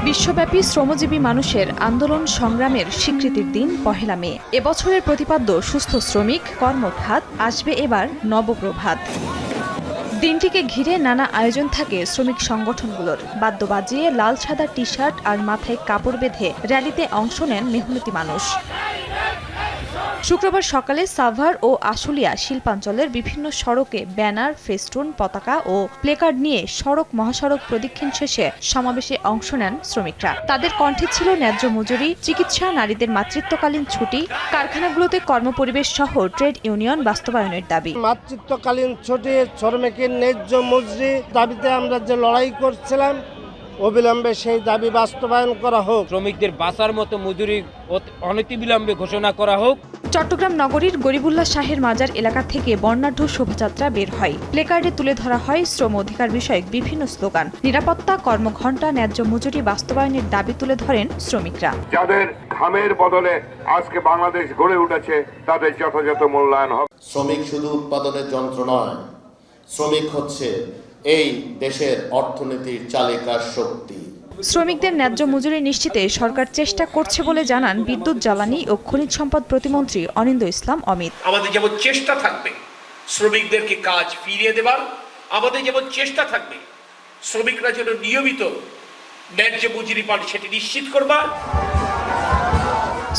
বিশ্বব্যাপী শ্রমজীবী মানুষের আন্দোলন সংগ্রামের স্বীকৃতির দিন পহেলা মে। এবছরের প্রতিপাদ্য সুস্থ শ্রমিক কর্মঘাত, আসবে এবার নবপ্রভাত। দিনটিকে ঘিরে নানা আয়োজন থাকে শ্রমিক সংগঠনগুলোর। বাদ্য বাজিয়ে লাল সাদা টি শার্ট আর মাথায় কাপড় বেঁধে র্যালিতে অংশ নেন মেহনতি মানুষ। শুক্রবার সকালে সাভার ও আশুলিয়া শিল্পাঞ্চলের বিভিন্ন সড়কে ব্যানার, ফেস্টুন, পতাকা ও প্লেকার্ড নিয়ে সড়ক মহাসড়ক প্রদক্ষিণ শেষে সমাবেশে অংশ নেন শ্রমিকরা। তাদের কণ্ঠে ছিল ন্যায্য মজুরি, চিকিৎসা, নারীদের মাতৃত্বকালীন ছুটি, কারখানাগুলোতে কর্মপরিবেশ সহ ট্রেড ইউনিয়ন বাস্তবায়নের দাবি। মাতৃত্বকালীন ছুটি, শ্রমিকের ন্যায্য মজুরি দাবিতে আমরা যে লড়াই করছিলাম, অবিলম্বে সেই দাবি বাস্তবায়ন করা হোক। শ্রমিকদের বাঁচার মতো মজুরি অনতিবিলম্বে ঘোষণা করা হোক। চট্টগ্রাম নগরীর গরিবুল্লাহ শাহের মাজার এলাকা থেকে বর্ণাঢ্য শোভাযাত্রা বের হয়। প্লেকার্ডে তুলে ধরা হয় শ্রম অধিকার বিষয়ক বিভিন্ন স্লোগান। নিরাপত্তা, কর্মঘণ্টা, ন্যায্য মজুরি বাস্তবায়নের দাবি তুলে ধরেন শ্রমিকরা। যাদের ঘামের বদলে আজকে বাংলাদেশ গড়ে উঠেছে, তাদের যথাযথ মূল্যায়ন হবে। শ্রমিক শুধু উৎপাদনের যন্ত্র নয়, শ্রমিক হচ্ছে এই দেশের অর্থনীতির চালিকার শক্তি। শ্রমিকদের ন্যায্য মজুরি নিশ্চিতে সরকার চেষ্টা করছে বলে জানান বিদ্যুৎ, জ্বালানি ও খনিজ সম্পদ প্রতিমন্ত্রী অনিন্দ্য ইসলাম অমিত। আমাদের যেমন চেষ্টা থাকবে শ্রমিকদেরকে কাজ ফিরিয়ে দেবার, আমাদের যেমন চেষ্টা থাকবে শ্রমিকরা যেন নিয়মিত ন্যায্য মজুরি পান সেটি নিশ্চিত করবার।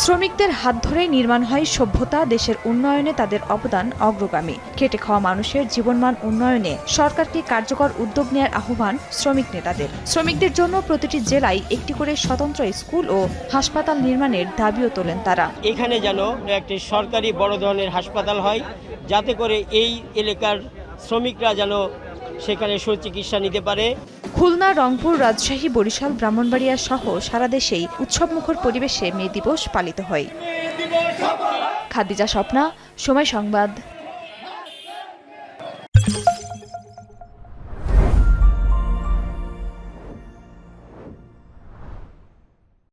শ্রমিকদের হাত ধরে নির্মাণ হয় সভ্যতা, দেশের উন্নয়নে তাদের অবদান অগ্রগামী। খেটে খাওয়া মানুষের জীবনমান উন্নয়নে সরকারকে কার্যকর উদ্যোগ নেওয়ার আহ্বান শ্রমিক নেতাদের। শ্রমিকদের জন্য প্রতিটি জেলায় একটি করে স্বতন্ত্র স্কুল ও হাসপাতাল নির্মাণের দাবিও তোলেন তারা। এখানে যেন একটি সরকারি বড় ধরনের হাসপাতাল হয়, যাতে করে এই এলাকার শ্রমিকরা যেন সেখানে সুচিকিৎসা নিতে পারে। খুলনা, রংপুর, রাজশাহী, বরিশাল, ব্রাহ্মণবাড়িয়া সহ সারা দেশেই উৎসবমুখর পরিবেশে মে দিবস পালিত হয়। খাদিজা স্বপ্না, সময় সংবাদ।